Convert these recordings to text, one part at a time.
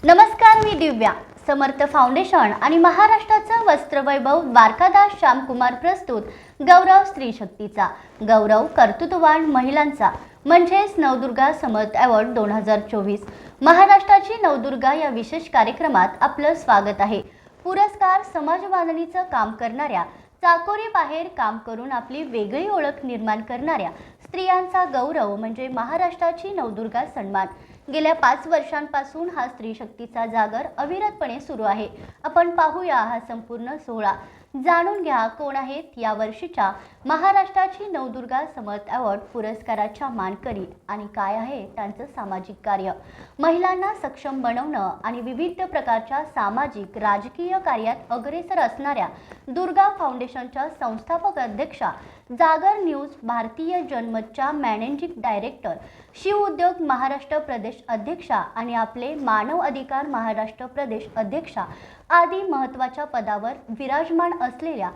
नमस्कार, मी दिव्या. समर्थ फाउंडेशन आणि महाराष्ट्राचं वस्त्रवैभव द्वारकादास श्यामकुमार प्रस्तुत गौरव स्त्री शक्तीचा, गौरव कर्तृत्ववान महिलांचा म्हणजेच नवदुर्गा समर्थ अवॉर्ड 2024. महाराष्ट्राची नवदुर्गा या विशेष कार्यक्रमात आपलं स्वागत आहे. पुरस्कार समाजबांधणीचं काम करणाऱ्या, चाकोरी बाहेर काम करून आपली वेगळी ओळख निर्माण करणाऱ्या स्त्रियांचा गौरव म्हणजे महाराष्ट्राची नवदुर्गा सन्मान. गेल्या 5 वर्षांपासून हा स्त्री शक्तीचा जागर अविरतपणे सुरू आहे. आपण पाहूया हा संपूर्ण सोहळा. जाणून घ्या कोण आहेत या वर्षीच्या महाराष्ट्राची नवदुर्गा समर्थ अवॉर्ड पुरस्काराच्या मानकरी आणि काय आहे त्यांचं सामाजिक कार्य. महिलांना सक्षम बनवणं आणि विविध प्रकारच्या सामाजिक राजकीय कार्यात अग्रेसर असणाऱ्या दुर्गा फाउंडेशनच्या संस्थापक अध्यक्षा, जागर न्यूज भारतीय जनमतच्या मॅनेजिंग डायरेक्टर, शिव उद्योग महाराष्ट्र प्रदेश अध्यक्षा आणि आपले मानव अधिकार महाराष्ट्र प्रदेश अध्यक्षा आदी महत्त्वाच्या पदावर विराजमान असलेल्या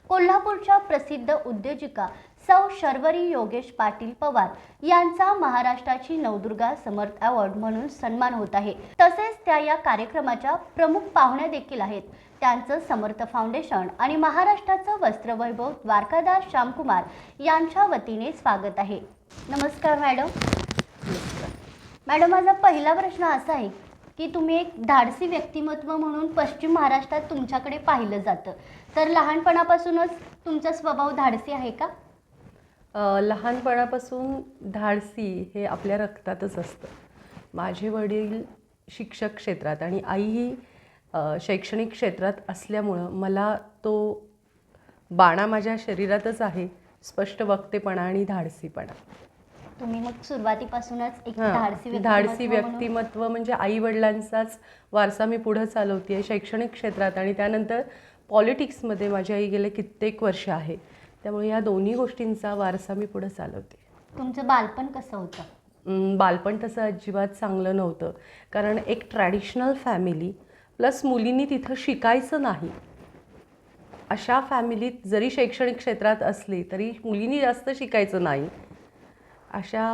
कोल्हापूरच्या प्रसिद्ध उद्योजिका सौ शर्वरी योगेश पाटील पवार यांचा महाराष्ट्राची नवदुर्गा समर्थ अवॉर्ड म्हणून सन्मान होत आहे. तसेच त्या या कार्यक्रमाच्या प्रमुख पाहुण्या देखील आहेत. त्यांचं समर्थ फाउंडेशन आणि महाराष्ट्राचं वस्त्रवैभव द्वारकादास श्यामकुमार यांच्या वतीने स्वागत आहे. नमस्कार मॅडम. मॅडम, माझा पहिला प्रश्न असा आहे की तुम्ही एक धाडसी व्यक्तिमत्व म्हणून पश्चिम महाराष्ट्रात तुमच्याकडे पाहिलं जातं, तर लहानपणापासूनच तुमचा स्वभाव धाडसी आहे का? लहानपणापासून धाडसी हे आपल्या रक्तातच असतं. माझे वडील शिक्षक क्षेत्रात आणि आईही शैक्षणिक क्षेत्रात असल्यामुळं मला तो बाणा माझ्या शरीरातच आहे, स्पष्ट वक्तेपणा आणि धाडसीपणा. तुम्ही मग सुरुवातीपासूनच एक धाडसी व्यक्तिमत्व म्हणजे आई वडिलांचाच वारसा मी पुढे चालवते आहे शैक्षणिक क्षेत्रात, आणि त्यानंतर पॉलिटिक्समध्ये माझी आई गेले कित्येक वर्ष आहे, त्यामुळे या दोन्ही गोष्टींचा वारसा मी पुढे चालवते. तुमचं बालपण कसं होतं? बालपण तसं अजिबात चांगलं नव्हतं, कारण एक ट्रॅडिशनल फॅमिली प्लस मुलींनी तिथं शिकायचं नाही अशा फॅमिलीत जरी शैक्षणिक क्षेत्रात असली तरी मुलींनी जास्त शिकायचं नाही अशा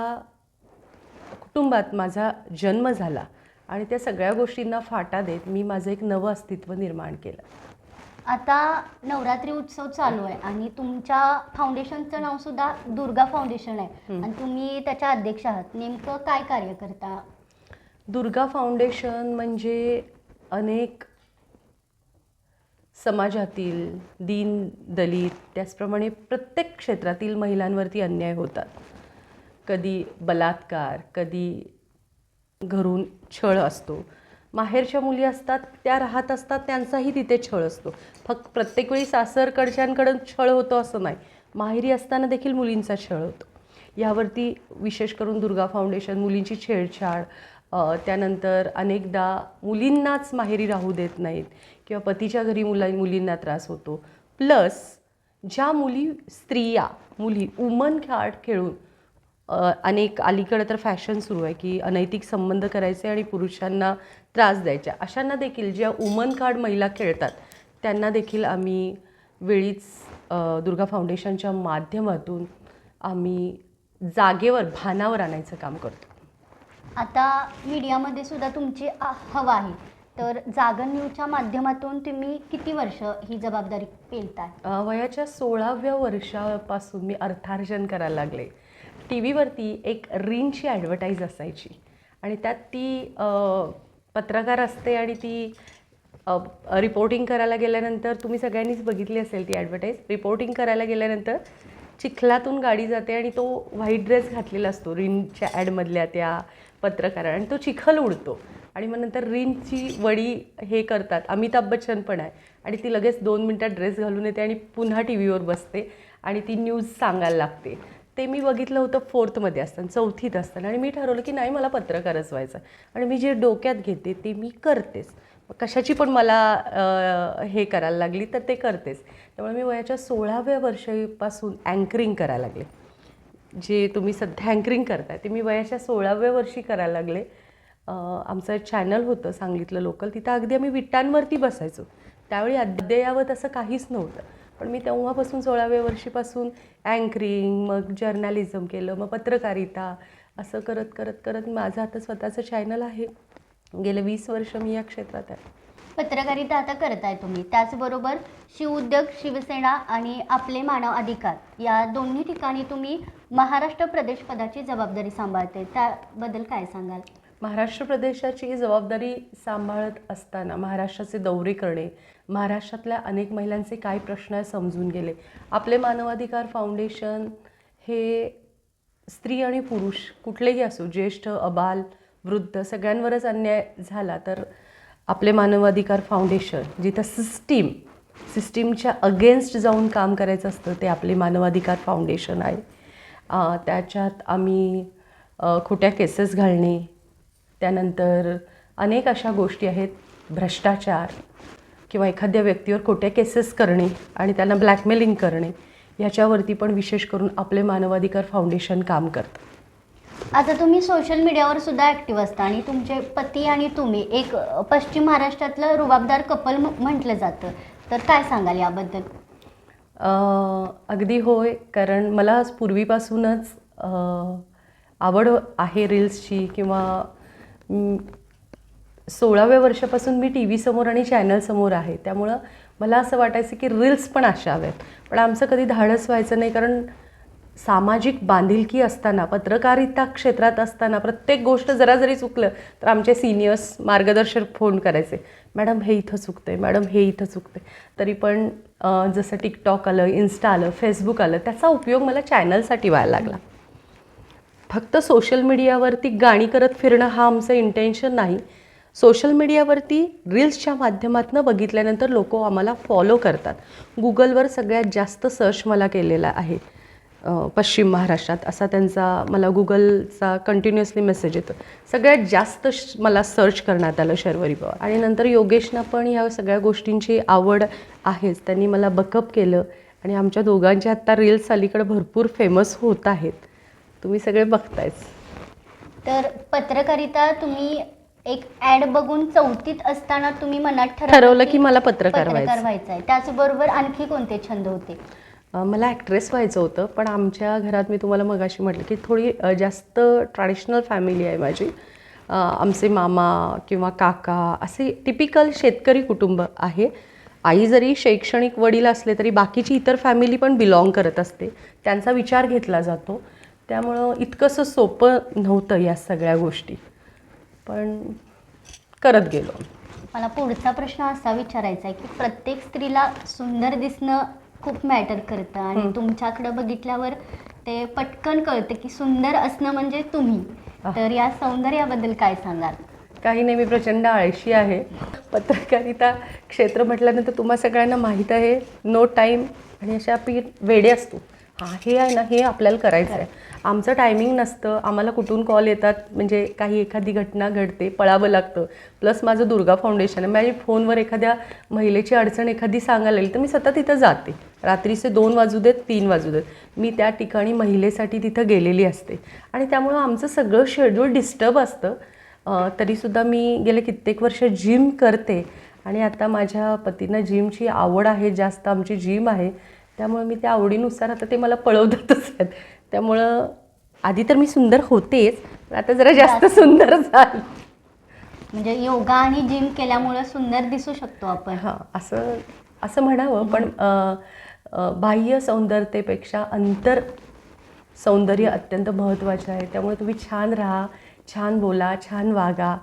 कुटुंबात माझा जन्म झाला आणि त्या सगळ्या गोष्टींना फाटा देत मी माझं एक नवं अस्तित्व निर्माण केलं. आता नवरात्री उत्सव चालू आहे आणि तुमच्या फाउंडेशनचं नाव सुद्धा दुर्गा फाउंडेशन आहे आणि तुम्ही त्याच्या अध्यक्ष आहात. नेमकं काय कार्य करता? दुर्गा फाउंडेशन म्हणजे अनेक समाजातील दीन दलित त्याचप्रमाणे प्रत्येक क्षेत्रातील महिलांवरती अन्याय होतात. कधी बलात्कार, कधी घरून छळ असतो. माहेरच्या मुली असतात, त्या राहत असतात, त्यांचाही तिथे छळ असतो. फक्त प्रत्येक वेळी सासरकडच्यांकडून छळ होतो असं नाही, माहेरी असताना देखील मुलींचा छळ होतो. यावरती विशेष करून दुर्गा फाउंडेशन मुलींची छेडछाड, त्यानंतर अनेकदा मुलींनाच माहेरी राहू देत नाहीत किंवा पतीच्या घरी मुलींना त्रास होतो. प्लस ज्या स्त्रिया मुली वुमन कार्ड खेळून अनेक अलीकडं तर फॅशन सुरू आहे की अनैतिक संबंध करायचे आणि पुरुषांना त्रास द्यायच्या, अशांना देखील ज्या वुमन कार्ड महिला खेळतात त्यांना देखील आम्ही वेळीच दुर्गा फाउंडेशनच्या माध्यमातून आम्ही जागेवर भानावर आणायचं काम करतो. आता मीडियामध्ये सुद्धा तुमची हवा आहे, तर जागर न्यूजच्या माध्यमातून तुम्ही किती वर्ष ही जबाबदारी पेलताय? वयाच्या 16व्या वर्षापासून मी अर्थार्जन करायला लागले. टी व्हीवरती एक रिनची ॲडव्हर्टाईज असायची आणि त्यात ती पत्रकार असते आणि ती रिपोर्टिंग करायला गेल्यानंतर, तुम्ही सगळ्यांनीच बघितली असेल ती ॲडव्हर्टाईज, रिपोर्टिंग करायला गेल्यानंतर चिखलातून गाडी जाते आणि तो व्हाईट ड्रेस घातलेला असतो रिनच्या ॲडमधल्या त्या पत्रकाराने, आणि तो चिखल उडतो आणि मग नंतर रिनची वडी हे करतात, अमिताभ बच्चन पण आहे, आणि ती लगेच 2 मिनटात ड्रेस घालून येते आणि पुन्हा टी व्हीवर बसते आणि ती न्यूज सांगायला लागते. ते मी बघितलं होतं 4थमध्ये असताना, 4थीत असताना, आणि मी ठरवलं की नाही, मला पत्रकारच व्हायचं आणि मी जे डोक्यात घेते ते मी करतेच. कशाची पण मला हे करायला लागली तर ते करतेच. त्यामुळे मी वयाच्या 16व्या वर्षापासून अँकरिंग करायला लागले. जे तुम्ही सध्या अँकरिंग करताय ते मी वयाच्या 16व्या वर्षी करायला लागले. आमचं चॅनल होतं सांगलीतलं लोकल, तिथं अगदी आम्ही विटांवरती बसायचो. त्यावेळी अद्ययावत असं काहीच नव्हतं, पण मी तेव्हापासून 16व्या वर्षीपासून अँकरिंग, मग जर्नलिझम केलं, मग पत्रकारिता, असं करत करत करत माझं आता स्वतःचं चॅनल आहे गेले 20 वर्ष मी या क्षेत्रात आहे. पत्रकारिता आता करताय तुम्ही, त्याचबरोबर शिवउद्योग, शिवसेना आणि आपले मानव अधिकार या दोन्ही ठिकाणी तुम्ही महाराष्ट्र प्रदेश पदाची जबाबदारी सांभाळते, त्याबद्दल काय सांगाल? महाराष्ट्र प्रदेशाची जबाबदारी सांभाळत असताना महाराष्ट्राचे दौरे करणे, महाराष्ट्रातल्या अनेक महिलांचे काय प्रश्न आहे समजून गेले. आपले मानवाधिकार फाउंडेशन हे स्त्री आणि पुरुष कुठलेही असो, ज्येष्ठ, अबाल, वृद्ध सगळ्यांवरच अन्याय झाला तर आपले मानवाधिकार फाउंडेशन जिथं सिस्टीमच्या अगेन्स्ट जाऊन काम करायचं असतं ते आपले मानवाधिकार फाउंडेशन आहे. त्याच्यात आम्ही खोट्या केसेस घालणे, त्यानंतर अनेक अशा गोष्टी आहेत, भ्रष्टाचार किंवा एखाद्या व्यक्तीवर खोट्या केसेस करणे आणि त्यांना ब्लॅकमेलिंग करणे, याच्यावरती पण विशेष करून आपले मानवाधिकार फाउंडेशन काम करतं. आता तुम्ही सोशल मीडियावर सुद्धा ॲक्टिव्ह असता आणि तुमचे पती आणि तुम्ही एक पश्चिम महाराष्ट्रातलं रुबाबदार कपल म्हटलं जातं, तर काय सांगाल याबद्दल? अगदी होय, कारण मला पूर्वीपासूनच आवड आहे रील्सची किंवा 16व्या वर्षापासून मी टी व्हीसमोर आणि चॅनलसमोर आहे. त्यामुळं मला असं वाटायचं की रील्स पण असाव्यात, पण आमचं कधी धाडस व्हायचं नाही. कारण सामाजिक बांधिलकी असताना, पत्रकारिता क्षेत्रात असताना प्रत्येक गोष्ट जरा जरी चुकलं तर आमचे सिनियर्स मार्गदर्शक फोन करायचे, मॅडम हे इथं चुकतंय, मॅडम हे इथं चुकतंय. तरी पण जसं टिकटॉक आलं, इन्स्टा आलं, फेसबुक आलं, त्याचा उपयोग मला चॅनलसाठी व्हायला लागला. फक्त सोशल मीडियावरती गाणी करत फिरणं हा आमचं इंटेन्शन नाही. सोशल मीडियावरती रील्सच्या माध्यमातून बघितल्यानंतर लोक आम्हाला फॉलो करतात. गुगलवर सगळ्यात जास्त सर्च मला केलेला आहे पश्चिम महाराष्ट्रात, असा त्यांचा मला गुगलचा कंटिन्युअसली मेसेज येतो. सगळ्यात जास्त मला सर्च करण्यात आलं शर्वरी पवार. आणि नंतर योगेशना पण ह्या सगळ्या गोष्टींची आवड आहेच, त्यांनी मला बकअप केलं आणि आमच्या दोघांच्या आत्ता रील्स अलीकडे भरपूर फेमस होत आहेत, तुम्ही सगळे बघतायच. तर पत्रकारिता तुम्ही एक ॲड बघून 4थीत असताना तुम्ही मनात ठरवलं की मला पत्रकार व्हायचं आहे. त्याचबरोबर आणखी कोणते छंद होते? मला ॲक्ट्रेस व्हायचं होतं, पण आमच्या घरात मी तुम्हाला मगाशी म्हटलं की थोडी जास्त ट्रॅडिशनल फॅमिली आहे माझी. आमचे मामा किंवा काका असे टिपिकल शेतकरी कुटुंब आहे. आई जरी शैक्षणिक वडील असले तरी बाकीची इतर फॅमिली पण बिलॉंग करत असते, त्यांचा विचार घेतला जातो. त्यामुळं इतकंसं सोपं नव्हतं या सगळ्या गोष्टी, पण करत गेलो. मला पुढचा प्रश्न असा विचारायचा आहे की प्रत्येक स्त्रीला सुंदर दिसणं खूप मॅटर करतं आणि तुमच्याकडं बघितल्यावर ते पटकन कळतं की सुंदर असणं म्हणजे तुम्ही. तर या सौंदर्याबद्दल काय सांगाल? काही नाही, मी प्रचंड आळशी आहे. पत्रकारिता क्षेत्र म्हटल्यानंतर तुम्हा सगळ्यांना माहीत आहे, नो टाईम आणि अशा आपण वेडे असतो. हे आहे ना, हे आपल्याला करायचं आहे. आमचं टायमिंग नसतं, आम्हाला कुठून कॉल येतात, म्हणजे काही एखादी घटना घडते, पळावं लागतं. प्लस माझं दुर्गा फाउंडेशन आहे, माझ्या फोनवर एखाद्या महिलेची अडचण एखादी सांगायला येईल तर मी सतत तिथं जाते. रात्रीचे 2 वाजू देत, 3 वाजू देत, मी त्या ठिकाणी महिलेसाठी तिथं गेलेली असते. आणि त्यामुळं आमचं सगळं शेड्यूल डिस्टर्ब असतं. तरीसुद्धा मी गेले कित्येक वर्ष जिम करते आणि आता माझ्या पतींना जिमची आवड आहे, जास्त आमची जिम आहे. त्यामुळे मी त्या आवडीनुसार आता ते मला पळवतातच आहेत. त्यामुळं आधी तर मी सुंदर होतेच, पण आता जरा जास्त सुंदर झाली. म्हणजे योगा आणि जिम केल्यामुळं सुंदर दिसू शकतो आपण. हां, असं म्हणावं. पण बाह्य सौंदर्यतेपेक्षा अंतर सौंदर्य अत्यंत महत्त्वाचं आहे. त्यामुळे तुम्ही छान राहा, छान बोला, छान वागा,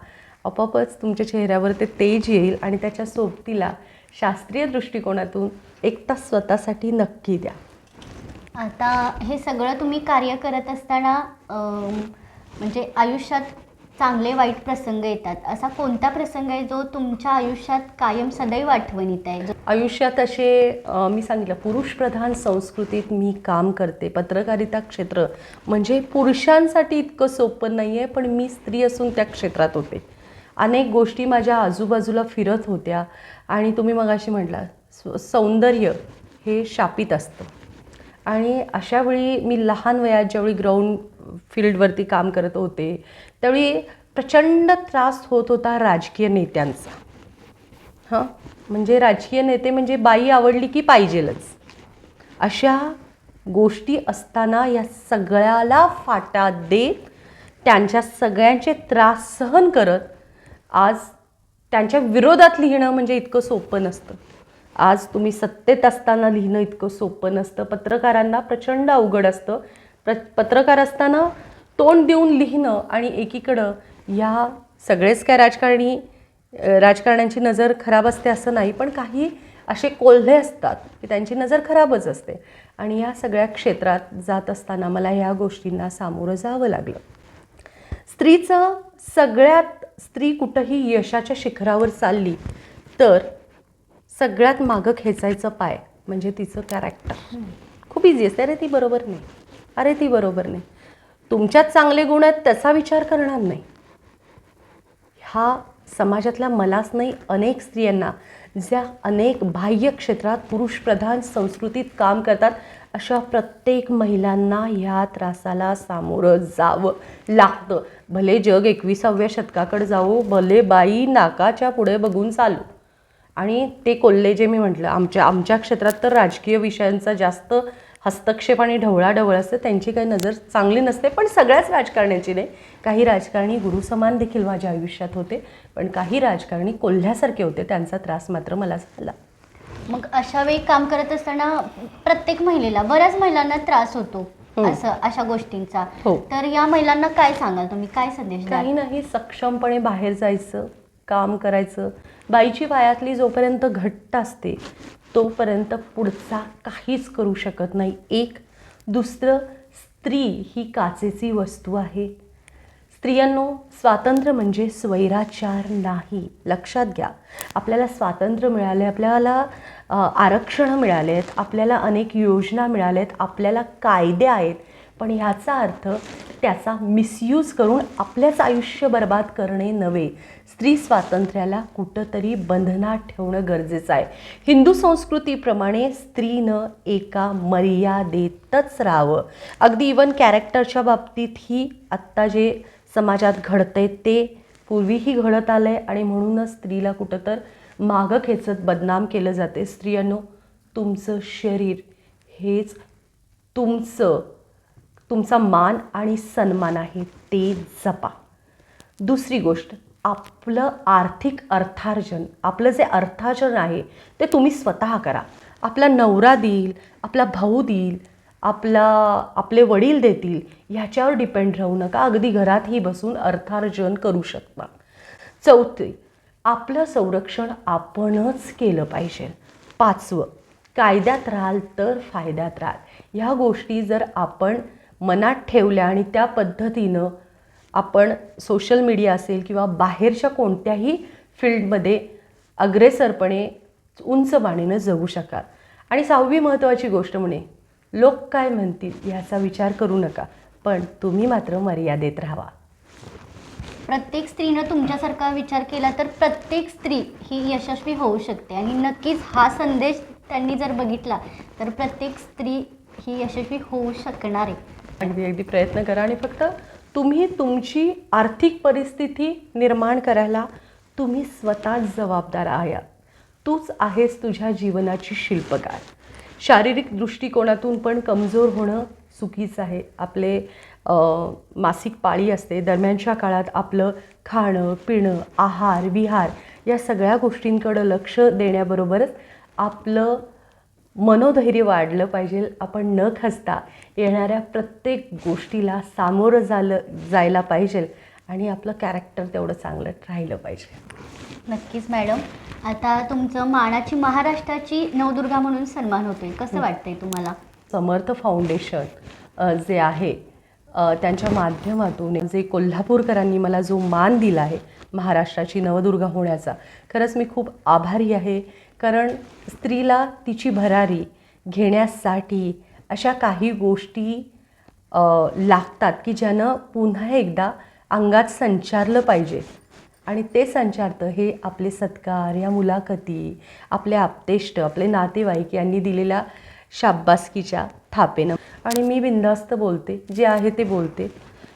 आपोआपच तुमच्या चेहऱ्यावर ते तेज येईल. आणि त्याच्या सोबतीला शास्त्रीय दृष्टिकोनातून एक तास स्वतःसाठी नक्की द्या. आता हे सगळं तुम्ही कार्य करत असताना म्हणजे आयुष्यात चांगले वाईट प्रसंग येतात, असा कोणता प्रसंग आहे जो तुमच्या आयुष्यात कायम सदैव आठवणीत आहे? आयुष्यात असे मी सांगितलं, पुरुषप्रधान संस्कृतीत मी काम करते. पत्रकारिता क्षेत्र म्हणजे पुरुषांसाठी इतकं सोपं नाही आहे, पण मी स्त्री असून त्या क्षेत्रात होते. अनेक गोष्टी माझ्या आजूबाजूला फिरत होत्या. आणि तुम्ही मगाशी म्हटला सौंदर्य हे शापित असतं. आणि अशावेळी मी लहान वयात ज्यावेळी ग्राउंड फील्डवरती काम करत होते त्यावेळी प्रचंड त्रास होत होता राजकीय नेत्यांचा. म्हणजे राजकीय नेते म्हणजे बाई आवडली की पाहिजेलच, अशा गोष्टी असताना या सगळ्याला फाटा देत त्यांच्या सगळ्यांचे त्रास सहन करत आज त्यांच्या विरोधात लिहिणं म्हणजे इतकं सोपं नसतं. आज तुम्ही सत्तेत असताना लिहिणं इतकं सोपं नसतं. पत्रकारांना प्रचंड अवघड असतं. पत्रकार असताना तोंड देऊन लिहिणं आणि एकीकडं या सगळेच काय राजकारण्यांची नजर खराब असते असं नाही, पण काही असे कोल्हे असतात की त्यांची नजर खराबच असते. आणि या सगळ्या क्षेत्रात जात असताना मला ह्या गोष्टींना सामोरं जावं लागलं. स्त्री कुठंही यशाच्या शिखरावर चालली तर सगळ्यात मागं खेचायचं पाय म्हणजे तिचं कॅरेक्टर. खूप इझी असते. अरे ती बरोबर नाही, अरे ती बरोबर नाही. तुमच्यात चांगले गुण आहेत त्याचा विचार करणार नाही. हा समाजातल्या मलाच नाही, अनेक स्त्रियांना ज्या अनेक बाह्य क्षेत्रात पुरुषप्रधान संस्कृतीत काम करतात अशा प्रत्येक महिलांना ह्या त्रासाला सामोरं जावं लागतं. भले जग 21व्या शतकाकडे जाऊ, भले बाई नाकाच्या पुढे बघून चालू. आणि ते कोल्हे जे मी म्हटलं, आमच्या क्षेत्रात तर राजकीय विषयांचा जास्त हस्तक्षेप आणि ढवळाढवळ असते. त्यांची काही नजर चांगली नसते, पण सगळ्याच राजकारण्याची नाही. काही राजकारणी गुरुसमान देखील माझ्या आयुष्यात होते, पण काही राजकारणी कोल्ह्यासारखे होते. त्यांचा त्रास मात्र मला झाला. मग अशा वेळी काम करत असताना प्रत्येक महिलेला, बऱ्याच महिलांना त्रास होतो अशा गोष्टींचा. हो. तर या महिलांना काय सांगाल तुम्ही, काय संदेश द्याल? काही नाही, सक्षमपणे बाहेर जायचं, काम करायचं. बाईची पायातली जोपर्यंत घट्ट असते तोपर्यंत पुढचा काहीच करू शकत नाही. दुसरं, स्त्री ही काचेची वस्तू आहे. स्त्रियांनो, स्वातंत्र्य म्हणजे स्वैराचार नाही. लक्षात घ्या. आपल्याला स्वातंत्र्य मिळाले, आपल्याला आरक्षण मिळाले आहेत, आपल्याला अनेक योजना मिळाल्या आहेत, आपल्याला कायदे आहेत, पण ह्याचा अर्थ त्याचा मिसयूज करून आपल्याच आयुष्य बर्बाद करणे नव्हे. स्त्री स्वातंत्र्याला कुठंतरी बंधनात ठेवणं गरजेचं आहे. हिंदू संस्कृतीप्रमाणे स्त्रीनं एका मर्यादेतच राहावं. अगदी इवन कॅरेक्टरच्या बाबतीतही आत्ता जे समाजात घडतंय ते पूर्वीही घडत आलं आहे आणि म्हणूनच स्त्रीला कुठं तर मागं खेचत बदनाम केलं जाते. स्त्रियांनो, तुमचं शरीर हेच तुमचा मान आणि सन्मान आहे, ते जपा. दुसरी गोष्ट, आपलं आर्थिक अर्थार्जन, आपलं जे अर्थार्जन आहे ते तुम्ही स्वतः करा. आपला नवरा देईल, आपला भाऊ देईल, आपले वडील देतील ह्याच्यावर डिपेंड राहू नका. अगदी घरातही बसून अर्थार्जन करू शकता. चौथे, आपलं संरक्षण आपणच केलं पाहिजे. पाचवं, कायद्यात राहाल तर फायद्यात राहाल. ह्या गोष्टी जर आपण मनात ठेवल्या आणि त्या पद्धतीनं आपण सोशल मीडिया असेल किंवा बाहेरच्या कोणत्याही फील्डमध्ये अग्रेसरपणे उंच मानेनं जगू शकाल. आणि सहावी महत्त्वाची गोष्ट म्हणजे लोक काय म्हणतील ह्याचा विचार करू नका, पण तुम्ही मात्र मर्यादेत राहावा. प्रत्येक स्त्रीनं तुमच्यासारखा विचार केला तर प्रत्येक स्त्री ही यशस्वी होऊ शकते. आणि नक्कीच हा संदेश त्यांनी जर बघितला तर प्रत्येक स्त्री ही यशस्वी होऊ शकणार आहे. अगदी प्रयत्न करा. आणि फक्त तुम्ही तुमची आर्थिक परिस्थिती निर्माण करायला तुम्ही स्वतःच जबाबदार आहात. तूच आहेस तुझ्या जीवनाची शिल्पकार. शारीरिक दृष्टिकोनातून पण कमजोर होणं चुकीचं आहे. आपले मासिक पाळी असते, दरम्यानच्या काळात आपलं खाणं पिणं आहार विहार या सगळ्या गोष्टींकडं लक्ष देण्याबरोबरच आपलं मनोधैर्य वाढलं पाहिजे. आपण न खचता येणाऱ्या प्रत्येक गोष्टीला सामोरं जायला पाहिजे आणि आपलं कॅरेक्टर तेवढं चांगलं राहिलं पाहिजे. नक्कीच मॅडम. आता तुमचं मानाची महाराष्ट्राची नवदुर्गा म्हणून सन्मान होतोय, कसं वाटतंय तुम्हाला? समर्थ फाउंडेशन जे आहे त्यांच्या माध्यमातून जे कोल्हापूरकरांनी मला जो मान दिला आहे महाराष्ट्राची नवदुर्गा होण्याचा, खरंच मी खूप आभारी आहे. कारण स्त्रीला तिची भरारी घेण्यासाठी अशा काही गोष्टी लागतात की ज्यानं पुन्हा एकदा अंगात संचारलं पाहिजे. आणि ते संचारतं हे आपले सत्कार, या मुलाखती, आपले आप्तेष्ट, आपले नातेवाईक यांनी दिलेल्या शाब्बासकीच्या थापेनं. आणि मी बिनधास्त बोलते, जे आहे ते बोलते.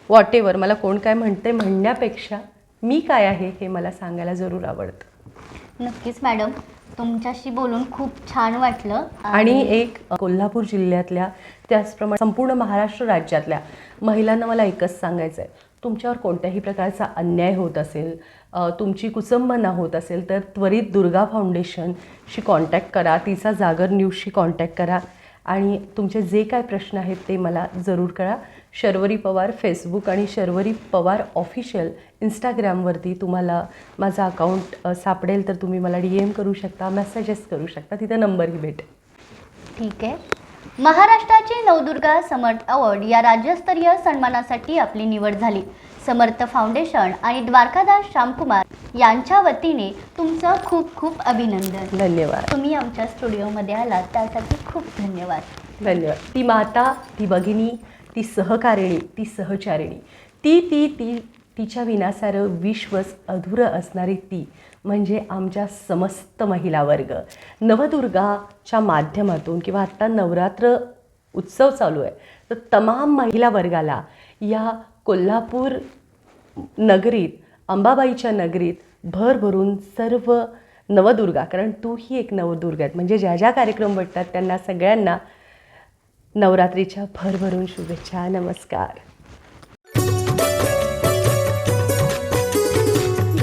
व्हॉटेवर मला कोण काय म्हणते म्हणण्यापेक्षा मी काय आहे हे मला सांगायला जरूर आवडतं. नक्कीच मॅडम, तुमच्याशी बोलून खूप छान वाटलं. आणि एक कोल्हापूर जिल्ह्यातल्या त्याचप्रमाणे संपूर्ण महाराष्ट्र राज्यातल्या महिलांना मला एकच सांगायचं आहे, तुमच्यावर कोणत्याही प्रकारचा अन्याय होत असेल, तुमची कुचंबना होत असेल, तर त्वरित दुर्गा फाउंडेशनशी कॉन्टॅक्ट करा, तिचा जागर न्यूजशी कॉन्टॅक्ट करा आणि तुमचे जे काय प्रश्न आहेत ते मला जरूर कळा. शर्वरी पवार फेसबुक आणि शर्वरी पवार ऑफिशियल इंस्टाग्रामवरती तुम्हाला माझं अकाउंट सापडेल, तर तुम्ही मला DM करू शकता, मेसेजेस करू शकता, तिथं नंबरही भेटेल. ठीक आहे. महाराष्ट्राची नवदुर्गा समर्थ अवॉर्ड या राज्यस्तरीय सन्मानासाठी आपली निवड झाली. समर्थ फाउंडेशन आणि द्वारकादास श्यामकुमार यांच्या वतीने तुमचं खूप खूप अभिनंदन. धन्यवाद. तुम्ही आमच्या स्टुडिओमध्ये आलात त्यासाठी खूप धन्यवाद. धन्यवाद. ती माता, ती भगिनी, ती सहकारिणी, ती सहचारिणी, ती ती ती तिच्या विनासारं विश्वच अधुरं असणारी ती म्हणजे आमच्या समस्त महिला वर्ग. नवदुर्गाच्या माध्यमातून किंवा आत्ता नवरात्र उत्सव चालू आहे, तर तमाम महिला वर्गाला या कोल्हापूर नगरीत, अंबाबाईच्या नगरीत भरभरून सर्व नवदुर्गा, कारण तू ही एक नवदुर्गा आहेत, म्हणजे ज्या ज्या कार्यक्रम भेटतात त्यांना सगळ्यांना नवरात्रीच्या भरभरून शुभेच्छा. नमस्कार.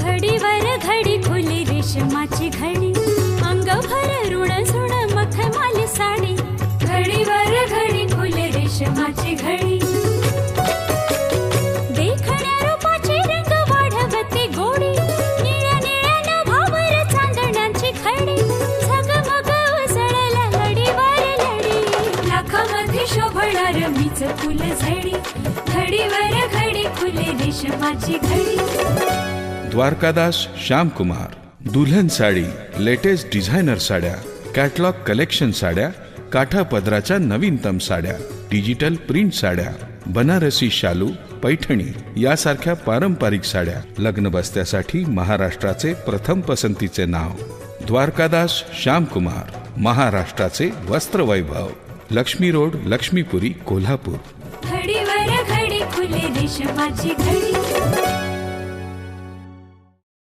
घडीवर घडी खुली रेशमाची घडी, अंगभर ऋण झुण मखमाली साडी. घडीवर घडी खुली रेशमाची घडी, देखण्या रूपाची रंग वाढवते गोडी. निळ्या निळ्या नभावर चांदण्यांची खडी, झगमग उसळला लडीवर लडी. लाखामध्ये शोभणार मीच फुल झडी, घडीवर घडी खुली रेशमाची घडी. द्वारकादास श्यामकुमार दुल्हन साडी, लेटेस्ट डिझायनर साड्या, कॅटलॉग कलेक्शन साड्या, काठा पदराच्या नवीनतम साड्या, डिजिटल प्रिंट साड्या, बनारसी शालू, पैठणी यासारख्या पारंपरिक साड्या, लग्न बस्त्यासाठी महाराष्ट्राचे प्रथम पसंतीचे नाव द्वारकादास श्यामकुमार, महाराष्ट्राचे वस्त्रवैभव. लक्ष्मी रोड, लक्ष्मीपुरी, कोल्हापूर. घडीवर घडी खुली रेशमाची घडी.